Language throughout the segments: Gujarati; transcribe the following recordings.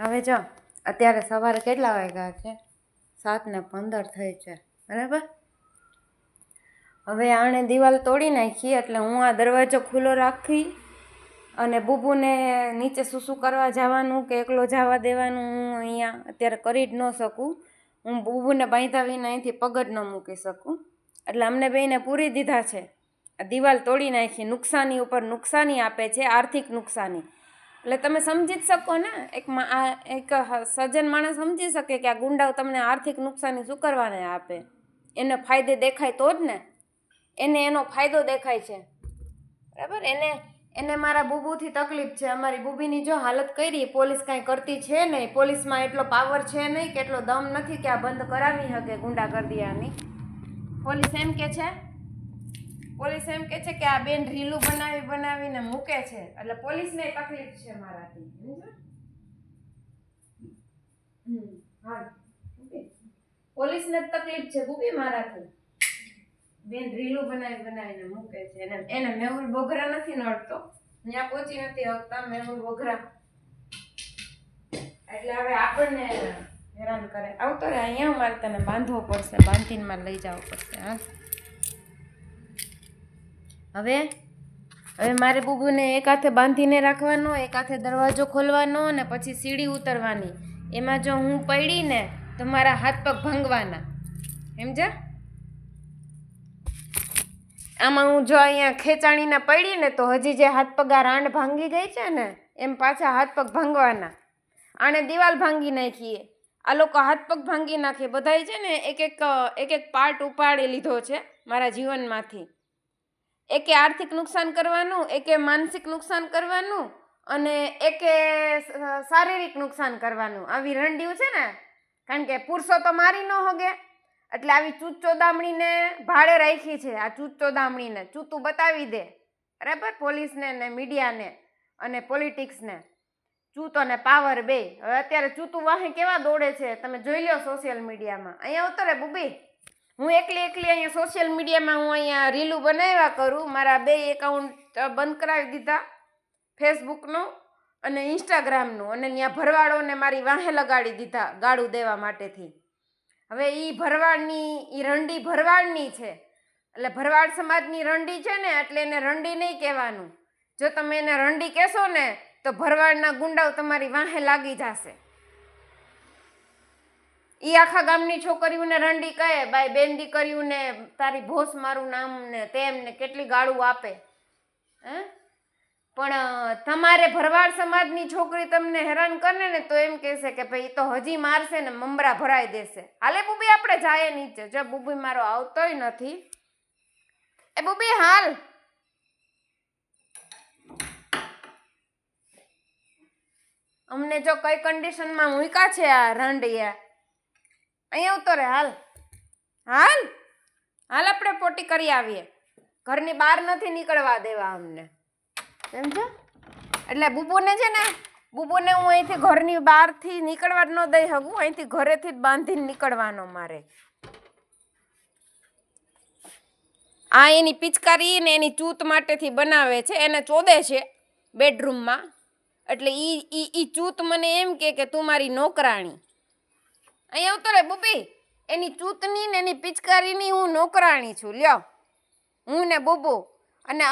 હવે જો અત્યારે સવારે કેટલા વાગ્યા છે? 7:15 થઈ છે, બરાબર. હવે આણે દિવાલ તોડી નાખી એટલે હું આ દરવાજો ખુલ્લો રાખી અને બુબુને નીચે સૂસું કરવા જવાનું કે એકલો જવા દેવાનું હું અહીંયા અત્યારે કરી જ ન શકું. હું બુબુને બાંધ્યા વિના અહીંથી પગ જ ન મૂકી શકું. એટલે અમને બેને પૂરી દીધા છે. આ દિવાલ તોડી નાખી નુકસાની ઉપર નુકસાની આપે છે, આર્થિક નુકસાની. એટલે તમે સમજી જ શકો ને, એક સજ્જન માણસ સમજી શકે કે આ ગુંડાઓ તમને આર્થિક નુકસાની શું કરવાને આપે. એને ફાયદે દેખાય તો જ ને, એને એનો ફાયદો દેખાય છે, બરાબર. એને મારા બુબુથી તકલીફ છે. અમારી બુબીની જો હાલત કરી, પોલીસ કાંઈ કરતી છે નહીં. પોલીસમાં એટલો પાવર છે નહીં કે એટલો દમ નથી કે આ બંધ કરાવી શકે ગુંડાગર્દીયાની. પોલીસ એમ કે છે કે આ બેન રીલું બનાવીને મૂકે છે, એટલે પોલીસને તકલીફ છે મારાથી. હા, પોલીસને જ તકલીફ છે બુબી મારાથી. બેન રીલું બનાવીને મૂકે છે. એને મેહુલ બોઘરા નથી નડતો, ત્યાં પહોંચી નથી શકતા મેહુલ બોઘરા. એટલે હવે આપણને હેરાન કરે. આવતો રે અહીંયા, મારે તને બાંધવો પડશે, બાંધીને મારે લઈ જવું પડશે. હા, હવે મારે બુબુને એક હાથે બાંધીને રાખવાનો, એક હાથે દરવાજો ખોલવાનો અને પછી સીડી ઉતરવાની. એમાં જો હું પડી ને તો મારા હાથ પગ ભાંગવાના, સમજ્યા? આમાં હું જો અહીંયા ખેંચાણીને પડી ને તો હજી જે હાથ પગ આ રાંડ ભાંગી ગઈ છે ને એમ પાછા હાથ પગ ભાંગવાના. આને દિવાલ ભાંગી નાખીએ, આ લોકો હાથ પગ ભાંગી નાખે. બધાય છે ને એક પાર્ટ ઉપાડી લીધો છે મારા જીવનમાંથી. એકે આર્થિક નુકસાન કરવાનું, એકે માનસિક નુકસાન કરવાનું અને એકે શારીરિક નુકસાન કરવાનું. આવી રંડિયું છે ને, કારણ કે પુરુષો તો મારી ન હોગે એટલે આવી ચૂત ચોદામણીને ભાડે રાખી છે. આ ચૂત ચોદામણીને ચૂતું બતાવી દે, બરાબર, પોલીસને ને મીડિયાને અને પોલિટિક્સને. ચૂત અને પાવર બે. હવે અત્યારે ચૂતું વાહે કેવા દોડે છે તમે જોઈ લો સોશિયલ મીડિયામાં. અહીંયા ઉતરે બુબી, હું એકલી અહીંયા સોશિયલ મીડિયામાં હું અહીંયા રીલું બનાવ્યા કરું. મારા 2 એકાઉન્ટ બંધ કરાવી દીધા, ફેસબુકનું અને ઇન્સ્ટાગ્રામનું, અને ત્યાં ભરવાડોને મારી વાહે લગાડી દીધા ગાળું દેવા માટેથી. હવે એ રંડી ભરવાડની છે, એટલે ભરવાડ સમાજની રંડી છે ને, એટલે એને રંડી નહીં કહેવાનું. જો તમે એને રંડી કહેશો ને તો ભરવાડના ગુંડાઓ તમારી વાહે લાગી જશે. એ આખા ગામની છોકરીઓને રંડી કહે, બાય બેન દીકરીઓને તારી ભોસ મારું નામ ને તેમ ને કેટલી ગાળું આપે. પણ તમારે ભરવાડ સમાજની છોકરી તમને હેરાન કરે ને તો એમ કહેશે કે ભાઈ તો હજી મારશે ને મમરા ભરાઈ દેશે. હાલે બુબી આપણે જાય નીચે. જો બુબી મારો આવતોય નથી. એ બુબી હાલ. અમને જો કઈ કન્ડિશનમાં મૂક્યા છે આ રંડિયા, અહીંયા ઉતરે. હાલ આપણે પોટી કરી આવીએ. ઘરની બહાર નથી નીકળવા દેવા અમને, સમજો? એટલે બુબુને છે ને, બુબુને હું અહીંથી ઘરની બહારથી નીકળવા જ ન દઈ શકું. અહીંથી ઘરેથી જ બાંધીને નીકળવાનો મારે. આ એની પિચકારી ને એની ચૂત માટેથી બનાવે છે, એને ચોદે છે બેડરૂમમાં. એટલે ઈ ચૂત મને એમ કે તું મારી નોકરાણી. અહીંયા ઉતરે બુબી, એની ચૂતની ને એની પિચકારીની હું નોકરાણી છું. લ્યો, હું ને બુબુ, અને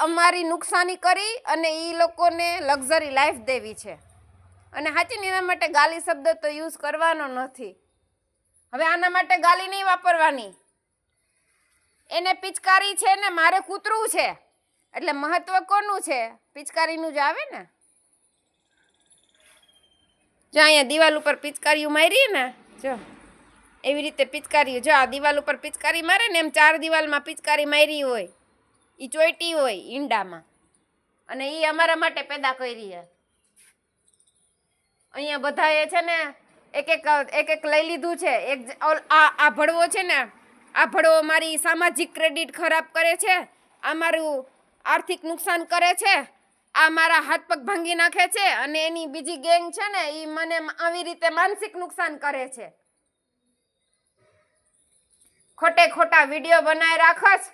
અમારી નુકસાની કરી અને એ લોકોને લક્ઝરી લાઈફ દેવી છે. અને સાચીને એના માટે ગાલી શબ્દ તો યુઝ કરવાનો નથી. હવે આના માટે ગાલી નહીં વાપરવાની. એને પિચકારી છે ને મારે કૂતરું છે, એટલે મહત્વ કોનું છે? પિચકારીનું જ આવે ને. જો અહીંયા દિવાલ ઉપર પિચકારીઓ મારી ને, જો એવી રીતે પિચકારીઓ. જો આ દિવાલ ઉપર પિચકારી મારે ને એમ 4 દિવાલમાં પિચકારી મારી હોય. એ ચોઈટી હોય ઈંડામાં, અને એ અમારા માટે પેદા કરી છે. અહીંયા બધાએ છે ને એક લઈ લીધું છે. આ ભડવો છે ને, આ ભડવો મારી સામાજિક ક્રેડિટ ખરાબ કરે છે, આ મારું આર્થિક નુકસાન કરે છે, આ મારા હાથ પગ ભાંગી નાખે છે, અને એની બીજી ગેંગ છે ને એ મને આવી રીતે માનસિક નુકસાન કરે છે. ખોટા વિડીયો બનાવી રાખસ.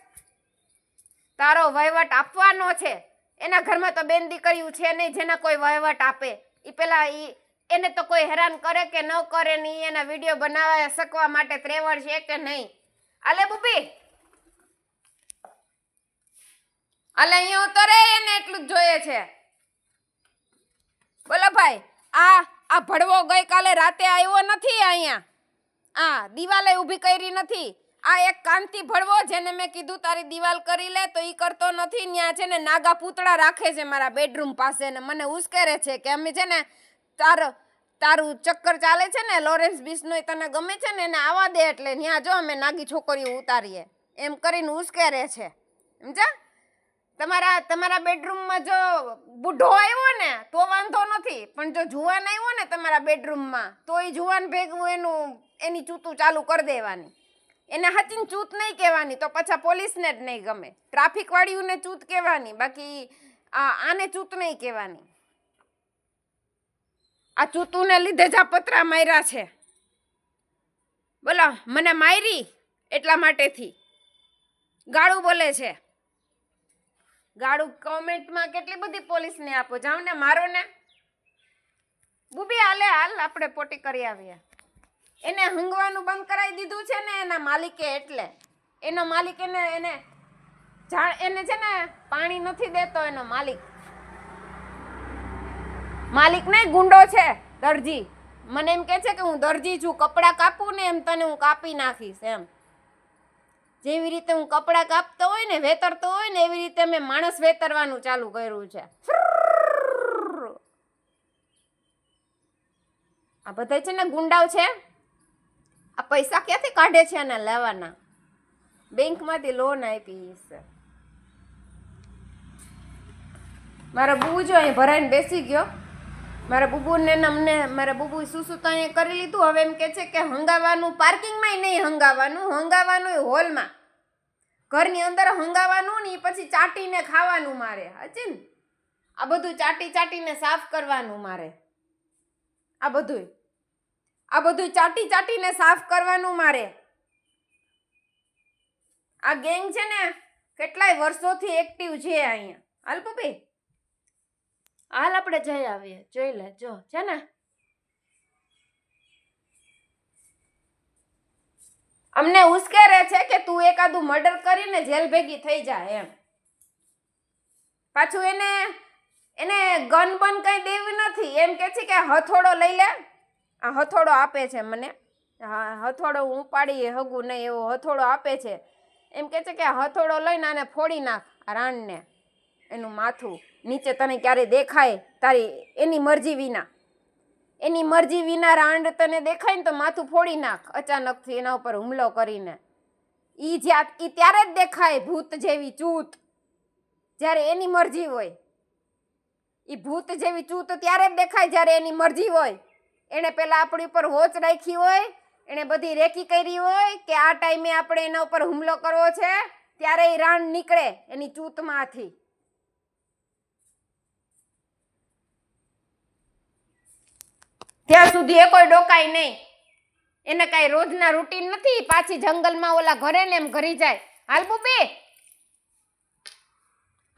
તારો વહીવટ આપવાનો છે. એના ઘરમાં તો બેન દીકરીઓ છે નહીં જેના કોઈ વહીવટ આપે. એ પેલા એને તો કોઈ હેરાન કરે કે ન કરે નહીં, એના વિડીયો બનાવવા શકવા માટે ત્રેવડ છે કે નહીં. આલે બુબી આલે અહીંયા ઉતરે, એને એટલું જ જોઈએ છે. બોલો ભાઈ, આ ભડવો ગઈકાલે રાતે આવ્યો નથી અહીંયા, આ દિવાલે ઊભી કરી નથી. આ એક કાંતિ ભડવો જેને મેં કીધું તારી દિવાલ કરી લે તો ઈ કરતો નથી. ન્યા છે ને નાગા પૂતળા રાખે છે મારા બેડરૂમ પાસે ને મને ઉશ્કેરે છે કે અમે છે ને તારું ચક્કર ચાલે છે ને લોરેન્સ બિશ્નોઈ તને ગમે છે ને એને આવવા દે એટલે ન્યા જો અમે નાગી છોકરીઓ ઉતારીએ એમ કરીને ઉશ્કેરે છે. સમજા? તમારા બેડરૂમમાં જો બુઢો આવ્યો ને તો વાંધો નથી, પણ જો જુવાન આવ્યો ને તમારા બેડરૂમમાં તો એ જુવાન ભેગું એની ચૂતું ચાલુ કરી દેવાની. એને હચીને ચૂત નહીં કહેવાની, તો પાછા પોલીસને જ નહીં ગમે. ટ્રાફિક વાળીઓને ચૂત કહેવાની, બાકી આને ચૂત નહીં કહેવાની. આ ચૂતુને લીધે જ આ પતરા માર્યા છે. બોલો, મને મારી એટલા mateથી ગાળું બોલે છે. ગાળું કોમેન્ટમાં કેટલી બધી પોલીસને આપો, જાવ ને મારો ને. બુબી હાલ આપણે પોટી કરી આવીએ. એને હંગવાનું બંધ કરાવી દીધું છે ને એના માલિકે, એટલે એનો માલિક એને છે ને પાણી નથી દેતો. એનો માલિક નહીં, ગુંડો છે, દરજી. મને એમ કે છે કે હું દરજી છું, કપડાં કાપું ને એમ તને હું કાપી નાખીશ એમ. જેવી રીતે હું કપડાં કાપતો હોય ને વેતરતો હોય ને એવી રીતે મેં માણસ વેતરવાનું ચાલુ કર્યું છે. આ બધા છે ને ગુંડાઓ છે. આ પૈસા ક્યાંથી કાઢે છે અને લેવાના? બેંકમાંથી લોન આપી છે. મારા બુબુ જો અહીં ભરાઈને બેસી ગયો. મારા બુબુને મારા બુબુ શું તો અહીંયા કરી લીધું. હવે એમ કે છે કે હંગાવાનું પાર્કિંગમાં નહીં, હંગાવાનું હોલમાં, ઘરની અંદર હંગાવાનું ને પછી ચાટીને ખાવાનું મારે. હજી ને આ બધું ચાટીને સાફ કરવાનું મારે. આ બધું ચાટીને સાફ કરવાનું મારે. આ ગેંગ છે ને કેટલાય વર્ષોથી એક્ટિવ છે અહીંયા. હાલ પપ્પી હાલ આપણે જઈ આવીએ. જોઈ લે, જો છે ને અમને ઉશ્કેરે છે કે તું એકાદું મર્ડર કરીને જેલ ભેગી થઈ જાય એમ. પાછું એને ગન બન કઈ દેવી નથી. એમ કે છે કે હથોડો લઈ લે. આ હથોડો આપે છે મને. હા, હથોડો હું પાડી હગું નહીં એવો હથોડો આપે છે. એમ કે છે કે હથોડો લઈને આને ફોડી નાખ, આ રાણને, એનું માથું નીચે તને ક્યારે દેખાય તારી એની મરજી વિના રાંડ તને દેખાય ને તો માથું ફોડી નાખ અચાનકથી એના ઉપર હુમલો કરીને. ઈ ત્યારે જ દેખાય ભૂત જેવી ચૂત, જ્યારે એની મરજી હોય. ઈ ભૂત જેવી ચૂત ત્યારે જ દેખાય જ્યારે એની મરજી હોય. એને પેલા આપણી ઉપર હોચ રાખી હોય, એને બધી રેકી કરી હોય કે આ ટાઈમે આપણે એના ઉપર હુમલો કરવો છે, ત્યારે એ રાંડ નીકળે એની ચૂતમાંથી. ત્યાં સુધી એ કોઈ ડોકાય નહીં. એને કાંઈ રોજના રૂટીન નથી. પાછી જંગલમાં ઓલા ઘરે ને એમ ઘરી જાય. હાલ બુબી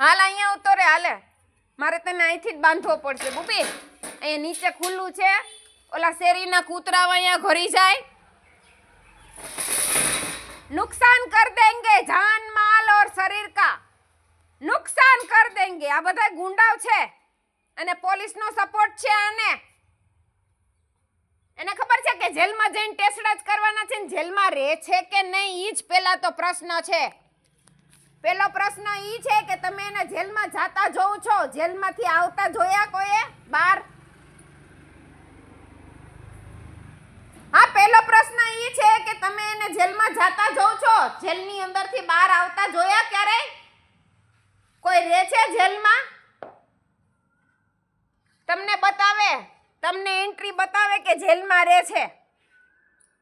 હાલ અહીંયા ઉતરે. હાલે મારે તને અહીંથી જ બાંધવો પડશે બુબી. અહીંયા નીચે ખુલ્લું છે, ઓલા શેરીના કૂતરાઓ અહીંયા ઘરી જાય. નુકસાન કર દેંગે, જાન માલ ઓર શરીર કા નુકસાન કર દેંગે. આ બધા ગુંડાઓ છે અને પોલીસનો સપોર્ટ છે આને. એને ખબર છે કે જેલમાં જઈને ટેસ્ટ જ કરવાના છે ને જેલમાં રહે છે કે નહીં ઈ જ પહેલા તો પ્રશ્ન છે. પહેલો પ્રશ્ન ઈ છે કે તમે એને જેલમાં જાતા જોવ છો, જેલમાંથી આવતા જોયા કોઈએ બહાર? હા, પહેલો પ્રશ્ન ઈ છે કે તમે એને જેલમાં જાતા જોવ છો, જેલની અંદરથી બહાર આવતા જોયા ક્યારે? કોઈ રહે છે જેલમાં? તમને એન્ટ્રી બતાવે કે જેલમાં રહે છે,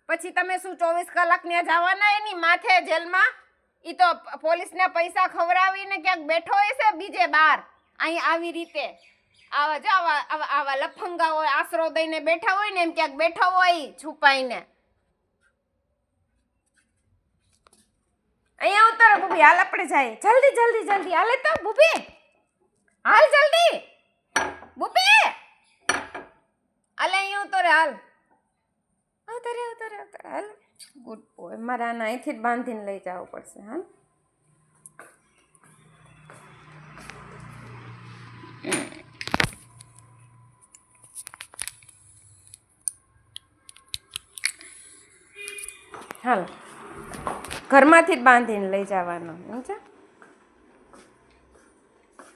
પછી તમે શું 24 કલાક ત્યાં જવાના એની માથે જેલમાં? ઈ તો પોલીસને પૈસા ખવડાવીને ક્યાંક બેઠો હોય છે બીજે બહાર. અહીં આવી રીતે આવા લફંગા હોય, આશરો દઈને બેઠા હોય ને એમ ક્યાંક બેઠો હોય છુપાઈને. અહીંયા ઉતરો બુબી, હાલ આપણે જાય. જલ્દી હાલે તો બુબી, હાલ જલ્દી બુબી, આલે અહીંયા ઉતરે હાલ ઉતરે હાલ ગુડ બોય મારે આને અહીંથી જ બાંધીને લઈ જવું પડશે હાલ હાલ ઘરમાંથી જ બાંધીને લઈ જવાનો સમજ્યા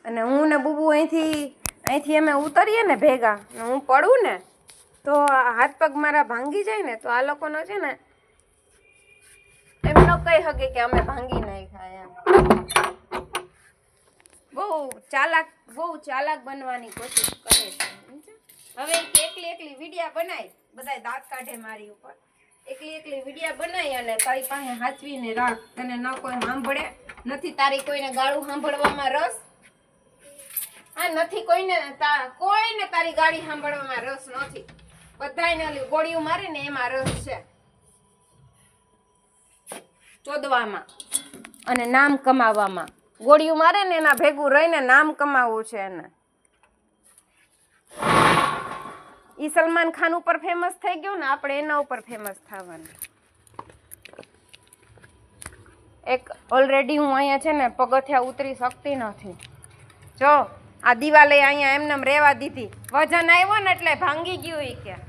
અને હું ને બુબુ અહીંથી અમે ઉતરીએ ને ભેગા ને હું પડું ને તો હાથ પગ મારા ભાંગી જાય ને તો આ લોકોનો છે ને એમ ન કહી શકે કે અમે ભાંગી નાખ્યા એમ બહુ ચાલાક બનવાની કોશિશ કરે છે હવે એકલી વિડિયા બનાવી બધા દાંત કાઢે મારી ઉપર એકલી વિડિયા બનાવી અને તારી પાસે હાચવીને રાખ તને ન કોઈ સાંભળે નથી તારી કોઈને ગાળું સાંભળવામાં રસ હા નથી કોઈને તારી ગાડી સાંભળવામાં રસ નથી બધાને ઓલી ગોળીઓ મારે ને એમાં રસ છે ચોદવામાં અને નામ કમાવામાં ગોળીઓ મારે ને એના ભેગું રહીને નામ કમાવવું છે એને ઈ સલમાન ખાન ઉપર ફેમસ થઈ ગયું ને આપણે એના ઉપર ફેમસ થવાનું એક ઓલરેડી હું અહીંયા છે ને પગથિયા ઉતરી શકતી નથી જો આ દિવાલે અહીંયા એમનેમ રહેવા દીધી વજન આવ્યો ને એટલે ભાંગી ગયું એ કે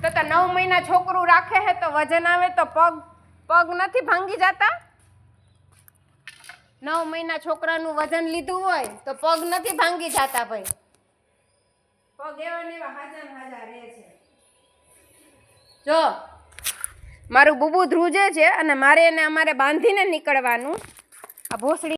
તો 9 મહિના છોકરું રાખે હે તો વજન આવે તો પગ નથી ભાંગી જતા 9 મહિના છોકરાનું વજન લીધું હોય તો પગ નથી ભાંગી જતા ભાઈ પગ એવા ને એવા હાજા રહે છે જો મારું બુબુ ધ્રુજે છે અને મારે એને અમારે બાંધીને નીકળવાનું આ ભોસડી